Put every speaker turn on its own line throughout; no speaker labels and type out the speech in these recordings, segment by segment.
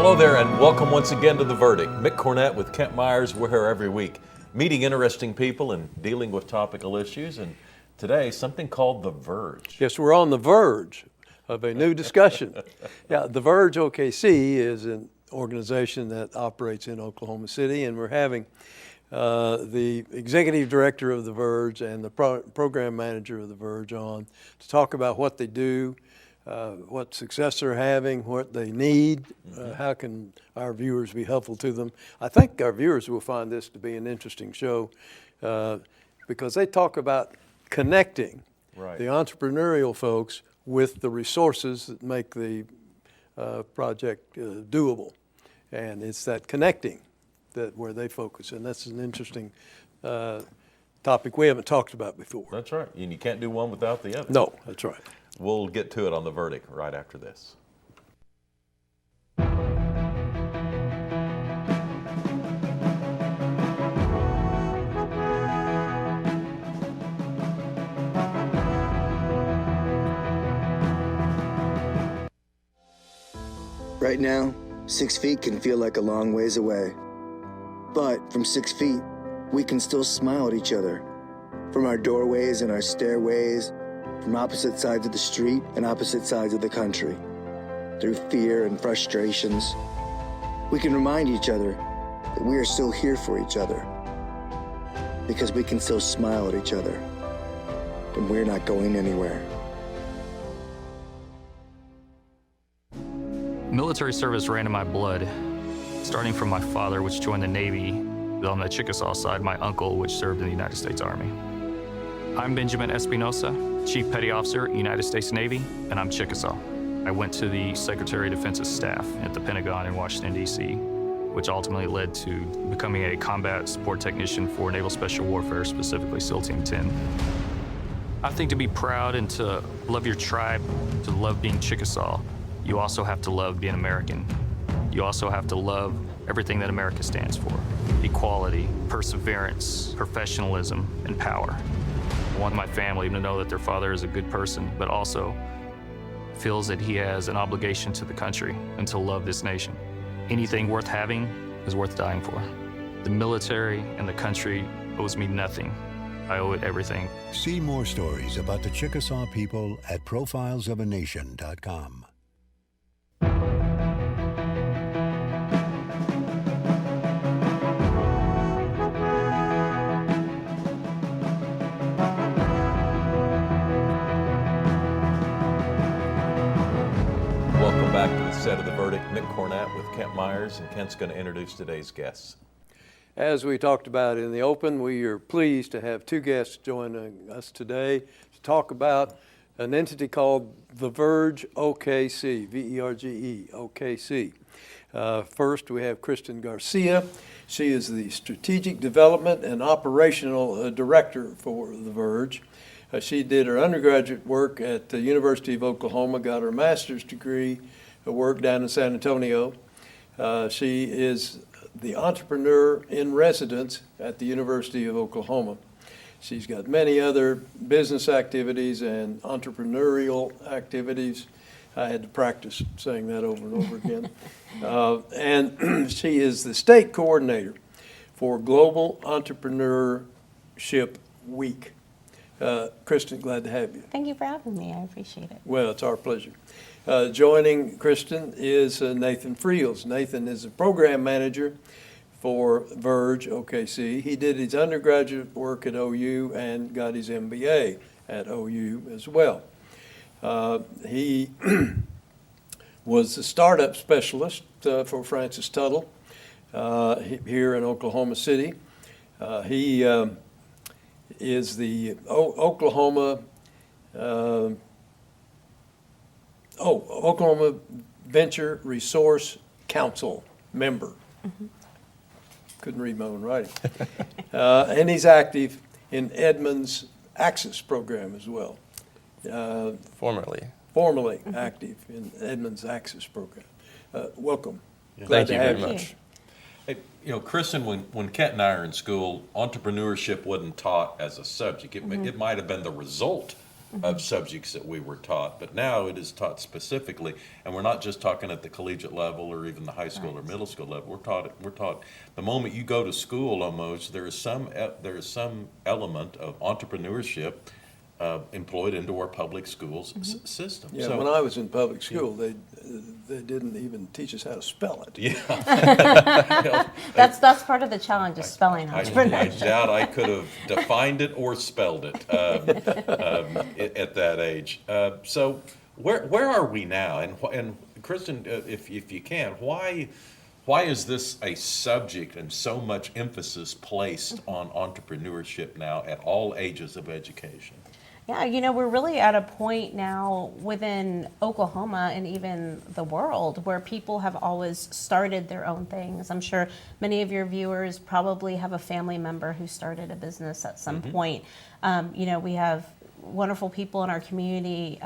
Hello there, and welcome once again to The Verdict. Mick Cornett with Kent Meyers. We're here every week, meeting interesting people and dealing with topical issues. And today, something called The Verge.
Yes, we're on the verge of a new discussion. Yeah, The Verge OKC is an organization that operates in Oklahoma City, and we're having the executive director of The Verge and the program manager of The Verge on to talk about what they do, what success they're having, what they need, how can our viewers be helpful to them. I think our viewers will find this to be an interesting show because they talk about connecting the entrepreneurial folks with the resources that make the project doable. And it's that connecting that where they focus, and that's an interesting topic we haven't talked about before.
That's right, and you can't do one without the other.
No, that's right.
We'll get to it on The Verdict right after this.
Right now, 6 feet can feel like a long ways away. But from 6 feet, we can still smile at each other. From our doorways and our stairways, from opposite sides of the street and opposite sides of the country. Through fear and frustrations, we can remind each other that we are still here for each other. Because we can still smile at each other. And we're not going anywhere.
Military service ran in my blood, starting from my father, which joined the Navy, then on the Chickasaw side, my uncle, which served in the United States Army. I'm Benjamin Espinosa, Chief Petty Officer, United States Navy, and I'm Chickasaw. I went to the Secretary of Defense's staff at the Pentagon in Washington, D.C., which ultimately led to becoming a combat support technician for Naval Special Warfare, specifically SEAL Team 10. I think to be proud and to love your tribe, to love being Chickasaw, you also have to love being American. You also have to love everything that America stands for: equality, perseverance, professionalism, and power. I want my family to know that their father is a good person, but also feels that he has an obligation to the country and to love this nation. Anything worth having is worth dying for. The military and the country owes me nothing. I owe it everything.
See more stories about the Chickasaw people at profilesofanation.com.
Welcome back to the set of The Verdict. Mick Cornett with Kent Meyers, and Kent's going to introduce today's guests.
As we talked about in the open, we are pleased to have two guests joining us today to talk about an entity called The Verge OKC, V-E-R-G-E, OKC. First, we have Kristen Garcia. She is the Strategic Development and Operational Director for The Verge. She did her undergraduate work at the University of Oklahoma, got her master's degree, work down in San Antonio. She is the entrepreneur in residence at the University of Oklahoma. She's got many other business activities and entrepreneurial activities. I had to practice saying that over and over again. And she is the state coordinator for Global Entrepreneurship Week. Kristen, glad to have you.
Thank you for having me. I appreciate it.
Well, it's our pleasure. Joining Kristen is Nathan Friels. Nathan is a program manager for Verge OKC. He did his undergraduate work at OU and got his MBA at OU as well. He was the startup specialist for Francis Tuttle here in Oklahoma City. He is the Oklahoma Venture Resource Council member. Mm-hmm. Couldn't read my own writing. And he's active in Edmunds Access program as well.
Formerly
mm-hmm. active in Edmunds Access program. Welcome.
Yeah.
Glad
Thank you very much.
Hey, Kristen, when Kent and I are in school, entrepreneurship wasn't taught as a subject. It might have been the result of subjects that we were taught, but now it is taught specifically, and we're not just talking at the collegiate level or even the high school or middle school level. We're taught the moment you go to school almost, there is some element of entrepreneurship employed into our public schools system.
Yeah,
So,
when I was in public school, they didn't even teach us how to spell it.
yeah.
That's part of the challenge is spelling
I
entrepreneurship.
doubt I could have defined it or spelled it at that age. So where are we now? And Kristen, if you can, why is this a subject and so much emphasis placed on entrepreneurship now at all ages of education?
Yeah, we're really at a point now within Oklahoma and even the world where people have always started their own things. I'm sure many of your viewers probably have a family member who started a business at some point. We have wonderful people in our community,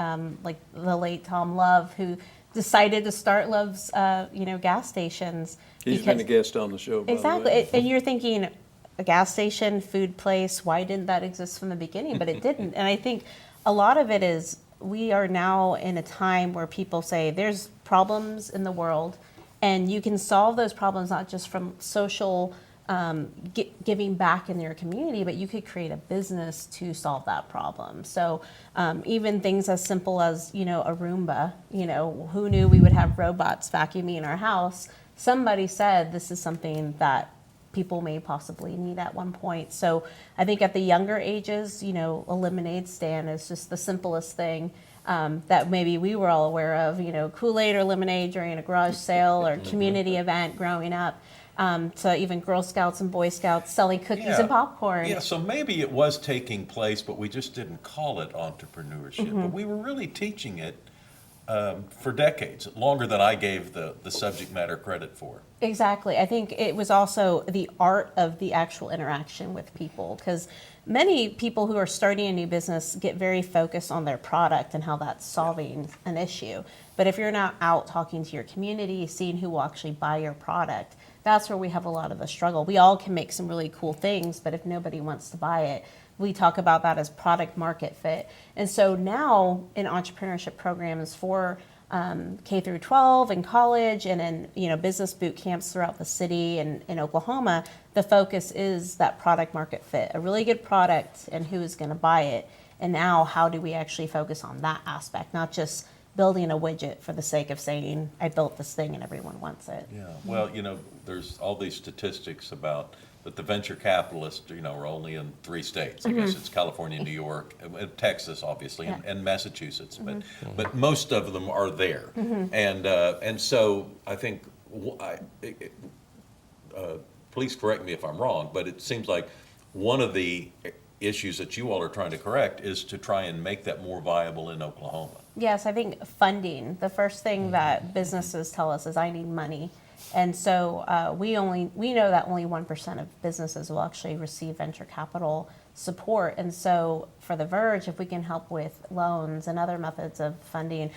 like the late Tom Love, who decided to start Love's, gas stations.
He's been a guest on the show, by
Exactly,
the way.
and you're thinking, a gas station, food place, why didn't that exist from the beginning? But it didn't. And I think a lot of it is we are now in a time where people say there's problems in the world and you can solve those problems not just from social giving back in your community, but you could create a business to solve that problem. So even things as simple as, a Roomba, who knew we would have robots vacuuming our house? Somebody said this is something that people may possibly need at one point. So I think at the younger ages, a lemonade stand is just the simplest thing that maybe we were all aware of, Kool-Aid or lemonade during a garage sale or community event growing up. To even Girl Scouts and Boy Scouts selling cookies and popcorn.
Yeah, so maybe it was taking place, but we just didn't call it entrepreneurship. But we were really teaching it for decades, longer than I gave the subject matter credit for.
Exactly. I think it was also the art of the actual interaction with people, because many people who are starting a new business get very focused on their product and how that's solving an issue. But if you're not out talking to your community, seeing who will actually buy your product, that's where we have a lot of the struggle. We all can make some really cool things, but if nobody wants to buy it, we talk about that as product market fit. And so now in entrepreneurship programs for K through 12 and college and in business boot camps throughout the city and in Oklahoma, the focus is that product market fit, a really good product and who is going to buy it. And now how do we actually focus on that aspect, not just building a widget for the sake of saying I built this thing and everyone wants it.
Yeah, well, there's all these statistics about that the venture capitalists, are only in 3 states. I guess it's California, New York, and Texas, obviously, and Massachusetts. But most of them are there, and so I think, please correct me if I'm wrong, but it seems like one of the issues that you all are trying to correct is to try and make that more viable in Oklahoma.
Yes, I think funding. The first thing that businesses tell us is I need money. And so we know that only 1% of businesses will actually receive venture capital support. And so for The Verge, if we can help with loans and other methods of funding,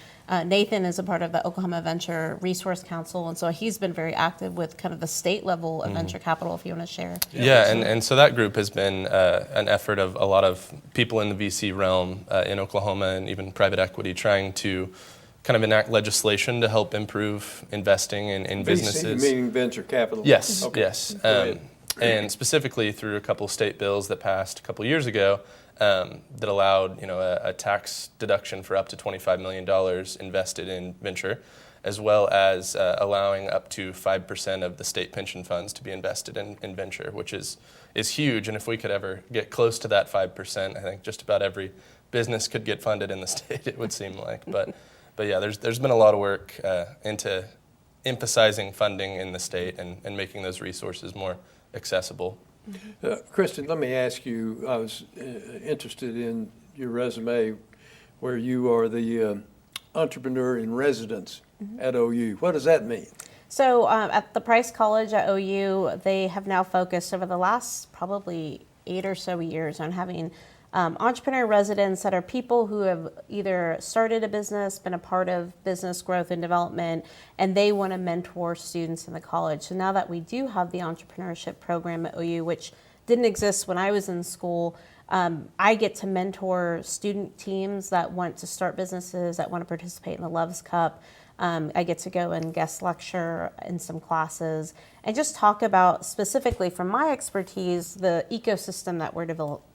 Nathan is a part of the Oklahoma Venture Resource Council. And so he's been very active with kind of the state level of venture capital, if you want to share.
Yeah, and so that group has been an effort of a lot of people in the VC realm in Oklahoma and even private equity trying to kind of enact legislation to help improve investing in businesses.
VC, meaning venture capital?
Yes,
Okay.
yes. And specifically through a couple state bills that passed a couple years ago that allowed a tax deduction for up to $25 million invested in venture, as well as allowing up to 5% of the state pension funds to be invested in venture, which is huge. And if we could ever get close to that 5%, I think just about every business could get funded in the state, it would seem like. But yeah, there's been a lot of work into emphasizing funding in the state and making those resources more accessible.
Kristen, let me ask you, I was interested in your resume where you are the entrepreneur in residence at OU. What does that mean?
So at the Price College at OU, they have now focused over the last probably 8 or so years on having entrepreneur residents that are people who have either started a business, been a part of business growth and development, and they want to mentor students in the college. So now that we do have the entrepreneurship program at OU, which didn't exist when I was in school, I get to mentor student teams that want to start businesses, that want to participate in the Loves Cup. I get to go and guest lecture in some classes and just talk about, specifically from my expertise, the ecosystem that we're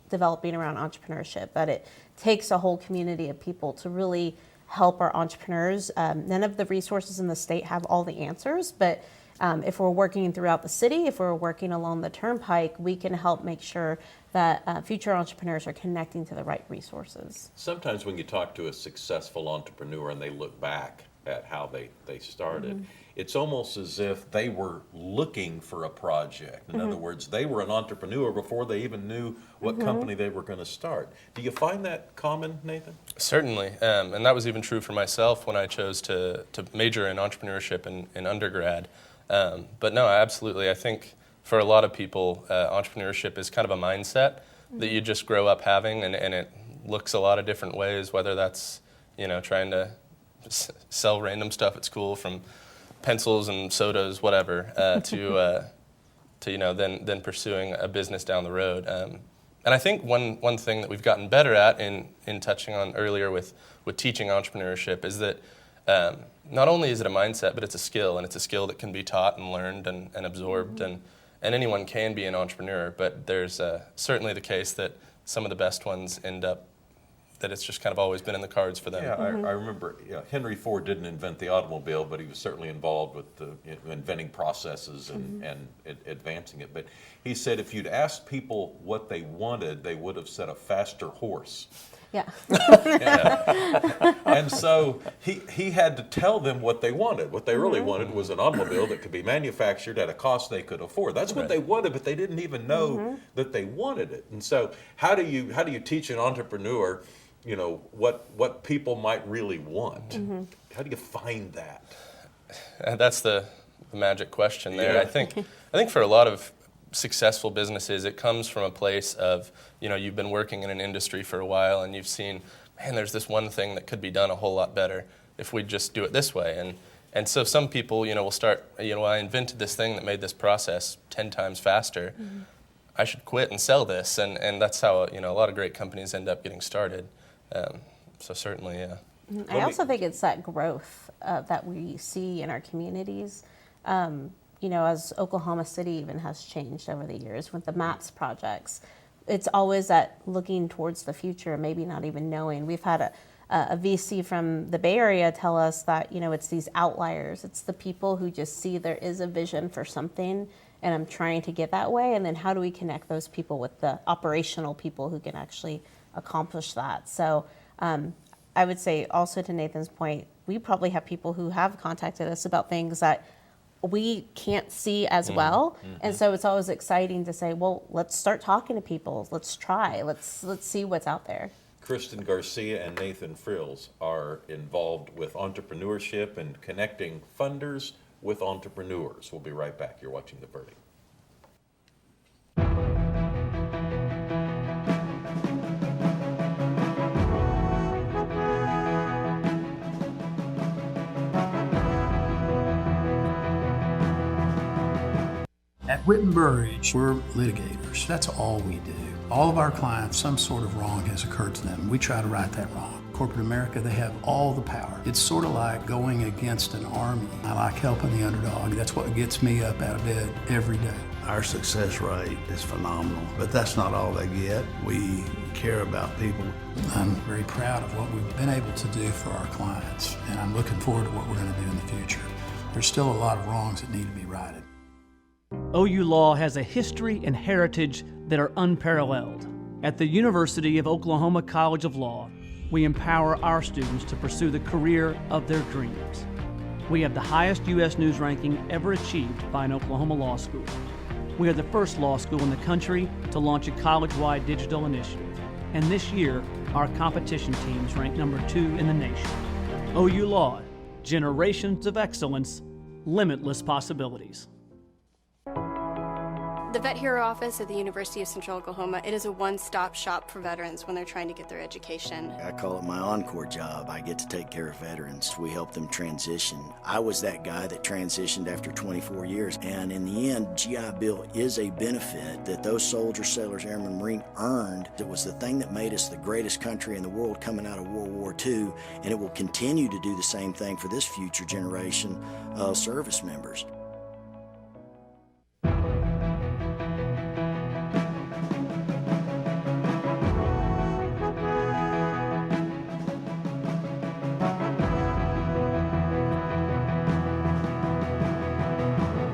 developing around entrepreneurship, that it takes a whole community of people to really help our entrepreneurs. None of the resources in the state have all the answers, but if we're working throughout the city, if we're working along the turnpike, we can help make sure that future entrepreneurs are connecting to the right resources.
Sometimes when you talk to a successful entrepreneur and they look back at how they started, it's almost as if they were looking for a project. In other words, they were an entrepreneur before they even knew what company they were going to start. Do you find that common, Nathan?
Certainly, and that was even true for myself when I chose to major in entrepreneurship in undergrad. But no, absolutely. I think for a lot of people, entrepreneurship is kind of a mindset that you just grow up having, and it looks a lot of different ways, whether that's, trying to sell random stuff at school, from pencils and sodas, whatever, to then pursuing a business down the road. And I think one thing that we've gotten better at in touching on earlier with teaching entrepreneurship is that not only is it a mindset, but it's a skill, and it's a skill that can be taught and learned and absorbed, and anyone can be an entrepreneur. But there's certainly the case that some of the best ones end up that it's just kind of always been in the cards for them.
Yeah, I remember Henry Ford didn't invent the automobile, but he was certainly involved with inventing processes and advancing it. But he said if you'd asked people what they wanted, they would have said a faster horse.
Yeah.
And so he had to tell them what they wanted. What they really wanted was an automobile that could be manufactured at a cost they could afford. That's what they wanted, but they didn't even know that they wanted it. And so how do you teach an entrepreneur, what people might really want? How do you find that?
That's the magic question there.
Yeah.
I think for a lot of successful businesses, it comes from a place of, you've been working in an industry for a while and you've seen, man, there's this one thing that could be done a whole lot better if we just do it this way. And so some people, will start, I invented this thing that made this process 10 times faster. I should quit and sell this. And that's how, a lot of great companies end up getting started. So certainly, yeah.
I also think it's that growth that we see in our communities. As Oklahoma City even has changed over the years with the MAPS projects, it's always that looking towards the future, maybe not even knowing. We've had a VC from the Bay Area tell us that, it's these outliers. It's the people who just see there is a vision for something and I'm trying to get that way. And then how do we connect those people with the operational people who can actually accomplish that? So I would say also to Nathan's point, we probably have people who have contacted us about things that we can't see as well. And so it's always exciting to say, well, let's start talking to people. Let's try. Let's see what's out there.
Kristen Garcia and Nathan Frills are involved with entrepreneurship and connecting funders with entrepreneurs. We'll be right back. You're watching The Verdict.
At Whitten Burridge, we're litigators. That's all we do. All of our clients, some sort of wrong has occurred to them. We try to right that wrong. Corporate America, they have all the power. It's sort of like going against an army. I like helping the underdog. That's what gets me up out of bed every day.
Our success rate is phenomenal, but that's not all they get. We care about people.
I'm very proud of what we've been able to do for our clients, and I'm looking forward to what we're going to do in the future. There's still a lot of wrongs that need to be righted.
OU Law has a history and heritage that are unparalleled. At the University of Oklahoma College of Law, we empower our students to pursue the career of their dreams. We have the highest U.S. News ranking ever achieved by an Oklahoma law school. We are the first law school in the country to launch a college-wide digital initiative. And this year, our competition teams ranked number 2 in the nation. OU Law, generations of excellence, limitless possibilities.
The Vet Hero office at the University of Central Oklahoma, it is a one-stop shop for veterans when they're trying to get their education.
I call it my encore job. I get to take care of veterans. We help them transition. I was that guy that transitioned after 24 years, and in the end, GI Bill is a benefit that those soldiers, sailors, airmen, Marine earned. It was the thing that made us the greatest country in the world coming out of World War II, and it will continue to do the same thing for this future generation of service members.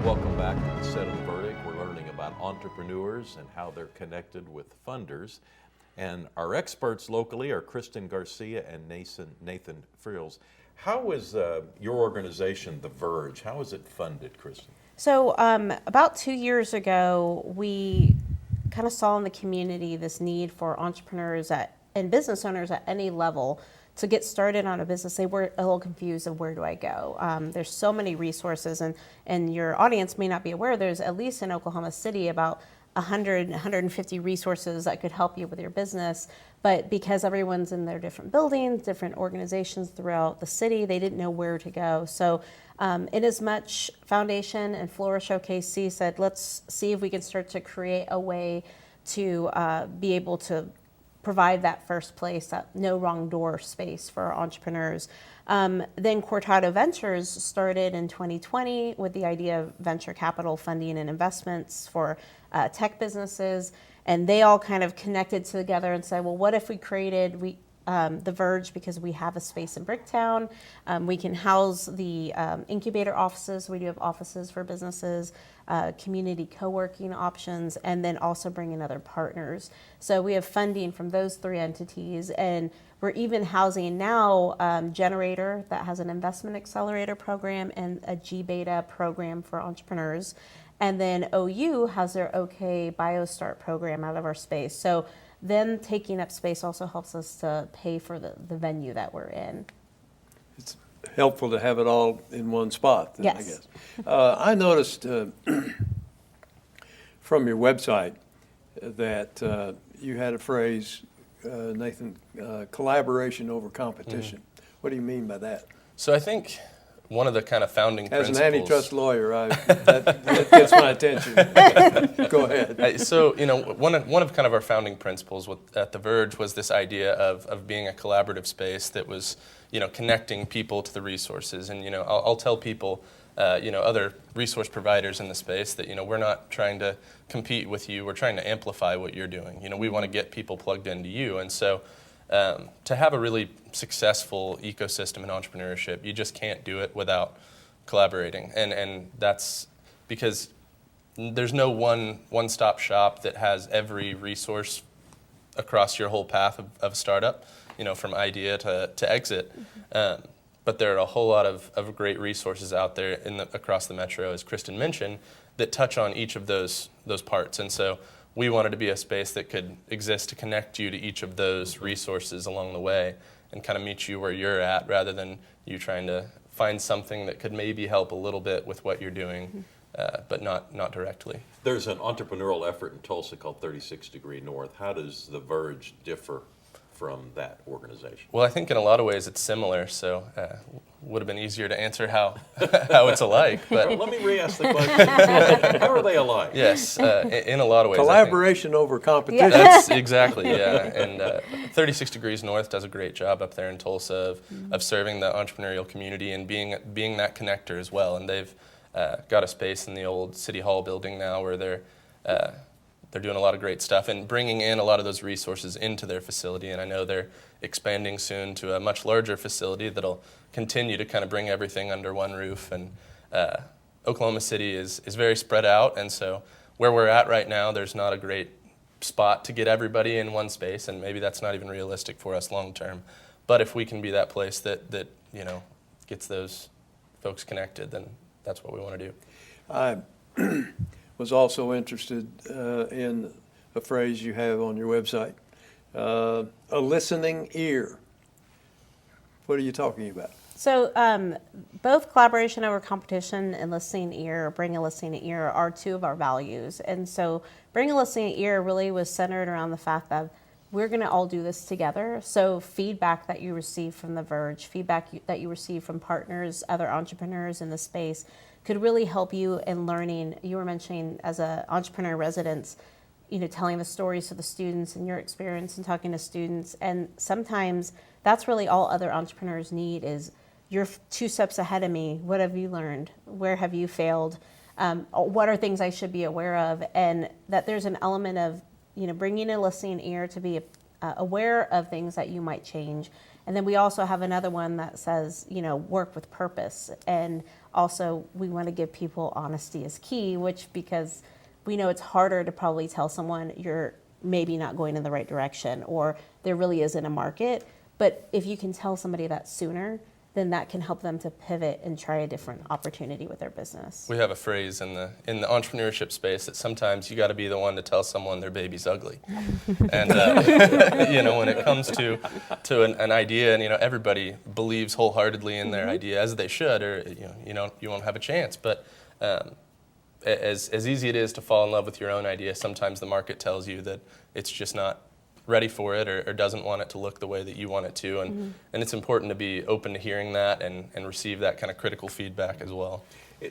Welcome back to the Set of the Verdict. We're learning about entrepreneurs and how they're connected with funders. And our experts locally are Kristen Garcia and Nathan Frills. How is your organization, The Verge, how is it funded, Kristen?
So about 2 years ago, we kind of saw in the community this need for entrepreneurs and business owners at any level to get started on a business. They were a little confused of where do I go. There's so many resources, and your audience may not be aware, there's at least in Oklahoma City about 150 resources that could help you with your business. But because everyone's in their different buildings, different organizations throughout the city, they didn't know where to go. So Inasmuch Foundation and Flora Showcase C said, let's see if we can start to create a way to be able to provide that first place, that no wrong door space for our entrepreneurs. Then Cortado Ventures started in 2020 with the idea of venture capital funding and investments for tech businesses. And they all kind of connected together and said, well, what if we created The Verge, because we have a space in Bricktown. We can house the incubator offices. We do have offices for businesses, community co-working options, and then also bring in other partners. So we have funding from those three entities, and we're even housing now Generator, that has an investment accelerator program, and a G-Beta program for entrepreneurs. And then OU has their OK BioStart program out of our space. So then taking up space also helps us to pay for the venue that we're in.
It's helpful to have it all in one spot, then,
Yes.
I guess. I noticed from your website that you had a phrase, Nathan, collaboration over competition. What do you mean by that?
So I think one of the kind of founding principles.
As an antitrust lawyer, that gets my attention. Go ahead.
So, one of kind of our founding principles at The Verge was this idea of being a collaborative space that was, connecting people to the resources. And, I'll tell people, other resource providers in the space that, we're not trying to compete with you. We're trying to amplify what you're doing. We want to get people plugged into you. And so to have a really successful ecosystem in entrepreneurship, you just can't do it without collaborating. And that's because there's no one-stop shop that has every resource across your whole path of startup, from idea to exit. But there are a whole lot of great resources out there across the metro, as Kristen mentioned, that touch on each of those parts. And so we wanted to be a space that could exist to connect you to each of those resources along the way and kind of meet you where you're at, rather than you trying to find something that could maybe help a little bit with what you're doing, but not directly.
There's an entrepreneurial effort in Tulsa called 36 Degree North. How does The Verge differ from that organization?
Well, I think in a lot of ways it's similar, so would have been easier to answer how it's alike. But
Well, let me re-ask the question. How are they alike?
Yes, in a lot of ways.
Collaboration over competition.
That's exactly, yeah. And 36 Degrees North does a great job up there in Tulsa of serving the entrepreneurial community and being that connector as well. And they've got a space in the old City Hall building now where they're doing a lot of great stuff and bringing in a lot of those resources into their facility. And I know they're expanding soon to a much larger facility that'll continue to kind of bring everything under one roof. And Oklahoma City is very spread out. And so where we're at right now, there's not a great spot to get everybody in one space. And maybe that's not even realistic for us long term. But if we can be that place that gets those folks connected, then that's what we want to do.
I was also interested in a phrase you have on your website, a listening ear. What are you talking about?
So both collaboration over competition and listening ear, or bring a listening ear, are two of our values. And so bring a listening ear really was centered around the fact that we're going to all do this together. So feedback that you receive from The Verge, feedback that you receive from partners, other entrepreneurs in the space, could really help you in learning. You were mentioning as an entrepreneur residence, telling the stories to the students and your experience and talking to students. And sometimes that's really all other entrepreneurs need is, you're 2 steps ahead of me. What have you learned? Where have you failed? What are things I should be aware of? And that there's an element of, bringing a listening ear to be aware of things that you might change. And then we also have another one that says, work with purpose. And also we want to give people honesty is key, because we know it's harder to probably tell someone you're maybe not going in the right direction or there really isn't a market. But if you can tell somebody that sooner, then that can help them to pivot and try a different opportunity with their business.
We have a phrase in the entrepreneurship space that sometimes you got to be the one to tell someone their baby's ugly. And when it comes to an idea, and everybody believes wholeheartedly in their idea, as they should, or you won't have a chance. But as easy it is to fall in love with your own idea, sometimes the market tells you that it's just not ready for it or doesn't want it to look the way that you want it to. And it's important to be open to hearing that and receive that kind of critical feedback as well.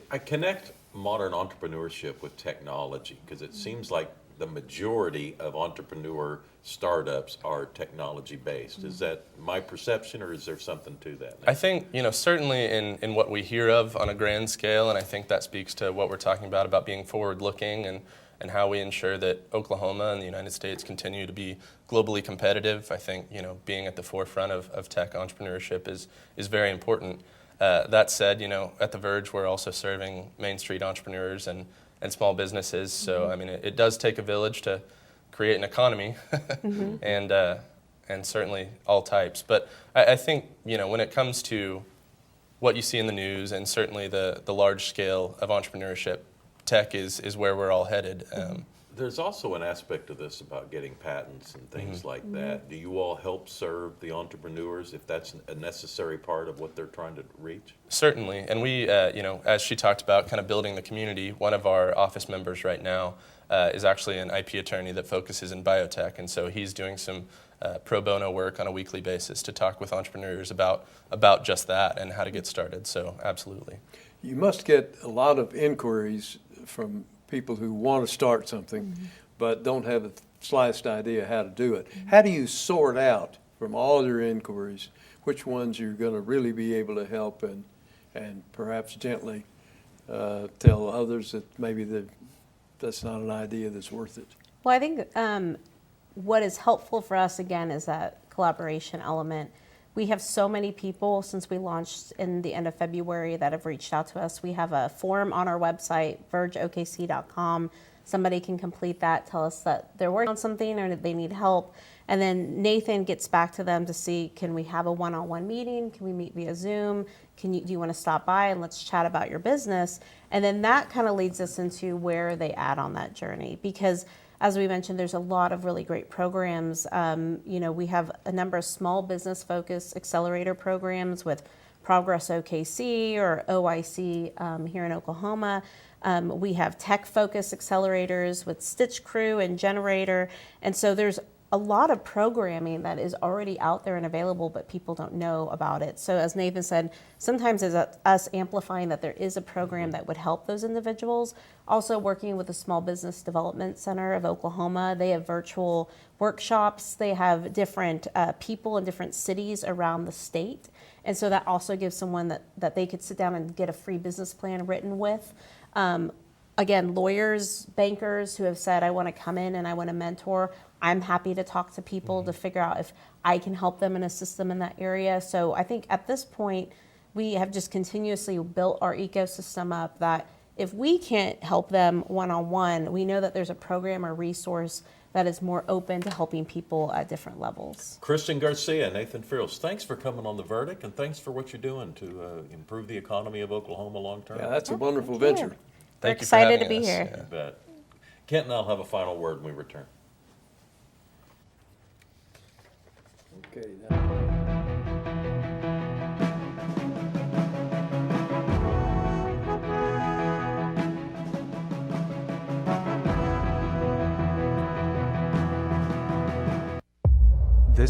I connect modern entrepreneurship with technology because it seems like the majority of entrepreneur startups are technology based. Is that my perception, or is there something to that?
I think, certainly in what we hear of on a grand scale, and I think that speaks to what we're talking about being forward looking and how we ensure that Oklahoma and the United States continue to be globally competitive. I think, being at the forefront of tech entrepreneurship is very important. That said, at The Verge, we're also serving Main Street entrepreneurs and small businesses. So, it does take a village to create an economy, and certainly all types. But I think, when it comes to what you see in the news and certainly the large scale of entrepreneurship, tech is where we're all headed.
There's also an aspect of this about getting patents and things like that. Do you all help serve the entrepreneurs if that's a necessary part of what they're trying to reach?
Certainly, and we, as she talked about kind of building the community, one of our office members right now is actually an IP attorney that focuses in biotech, and so he's doing some pro bono work on a weekly basis to talk with entrepreneurs about just that and how to get started, so absolutely.
You must get a lot of inquiries from people who want to start something but don't have the slightest idea how to do it. How do you sort out from all your inquiries which ones you're going to really be able to help and perhaps gently tell others that maybe that's not an idea that's worth it?
Well, I think what is helpful for us, again, is that collaboration element. We have so many people since we launched in the end of February that have reached out to us. We have a form on our website, vergeokc.com. Somebody can complete that, tell us that they're working on something or that they need help. And then Nathan gets back to them to see, can we have a one-on-one meeting? Can we meet via Zoom? Do you want to stop by and let's chat about your business? And then that kind of leads us into where they add on that journey. Because as we mentioned, there's a lot of really great programs. We have a number of small business focused accelerator programs with Progress OKC or OIC here in Oklahoma. We have tech focused accelerators with Stitch Crew and Generator. And so there's a lot of programming that is already out there and available, but people don't know about it. So as Nathan said, sometimes it's us amplifying that there is a program that would help those individuals. Also working with the Small Business Development Center of Oklahoma. They have virtual workshops. They have different people in different cities around the state. And so that also gives someone that they could sit down and get a free business plan written with. Again, lawyers, bankers who have said, I want to come in and I want to mentor. I'm happy to talk to people to figure out if I can help them and assist them in that area. So I think at this point, we have just continuously built our ecosystem up that if we can't help them one-on-one, we know that there's a program or resource that is more open to helping people at different levels.
Kristen Garcia, Nathan Fields, thanks for coming on The Verdict, and thanks for what you're doing to improve the economy of Oklahoma long term.
Yeah, that's a wonderful venture.
We're excited to be here.
Yeah. Bet. Kent and I'll have a final word when we return.
Okay.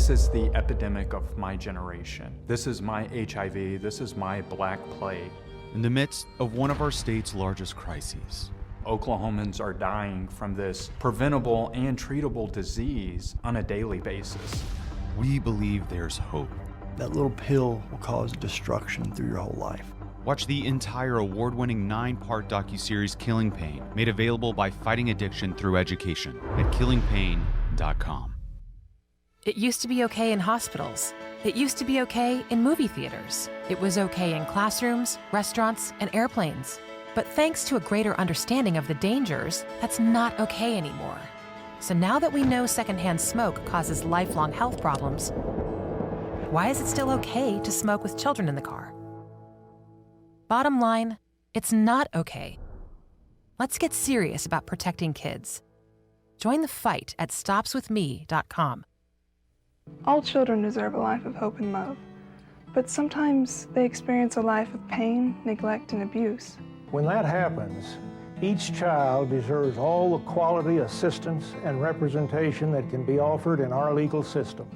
This is the epidemic of my generation. This is my HIV. This is my Black Plague.
In the midst of one of our state's largest crises,
Oklahomans are dying from this preventable and treatable disease on a daily basis.
we believe there's hope.
That little pill will cause destruction through your whole life.
Watch the entire award-winning 9-part docuseries Killing Pain, made available by Fighting Addiction Through Education at killingpain.com.
It used to be okay in hospitals. It used to be okay in movie theaters. It was okay in classrooms, restaurants, and airplanes. But thanks to a greater understanding of the dangers, that's not okay anymore. So now that we know secondhand smoke causes lifelong health problems, why is it still okay to smoke with children in the car? Bottom line, it's not okay. Let's get serious about protecting kids. Join the fight at stopswithme.com.
All children deserve a life of hope and love, but sometimes they experience a life of pain, neglect, and abuse.
When that happens, each child deserves all the quality assistance and representation that can be offered in our legal system.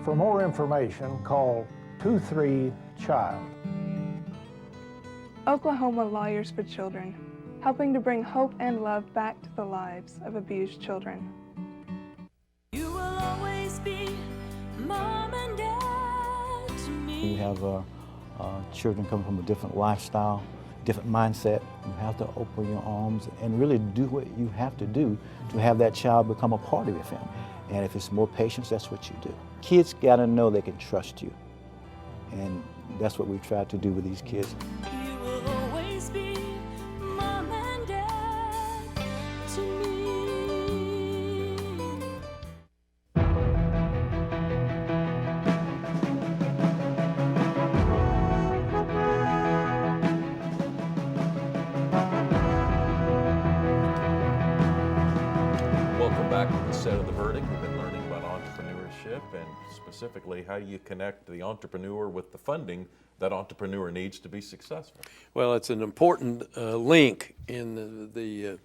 For more information, call 23-CHILD.
Oklahoma Lawyers for Children, helping to bring hope and love back to the lives of abused children.
You will always be mom and dad to me.
You have children coming from a different lifestyle, different mindset. You have to open your arms and really do what you have to do to have that child become a part of your family. And if it's more patience, that's what you do. Kids gotta know they can trust you. And that's what we've tried to do with these kids.
You will always be mom and dad to me.
Welcome back to the set of The Verdict. We've been learning about entrepreneurship and specifically how do you connect the entrepreneur with the funding that entrepreneur needs to be successful.
Well, it's an important link in the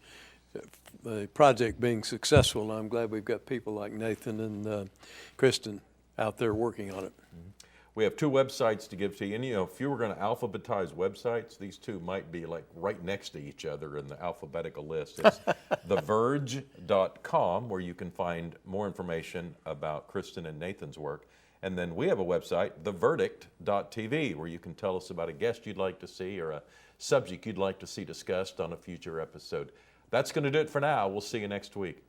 project being successful, and I'm glad we've got people like Nathan and Kristen out there working on it.
We have two websites to give to you, and if you were going to alphabetize websites, these two might be like right next to each other in the alphabetical list. It's theverge.com, where you can find more information about Kristen and Nathan's work. And then we have a website, theverdict.tv, where you can tell us about a guest you'd like to see or a subject you'd like to see discussed on a future episode. That's going to do it for now. We'll see you next week.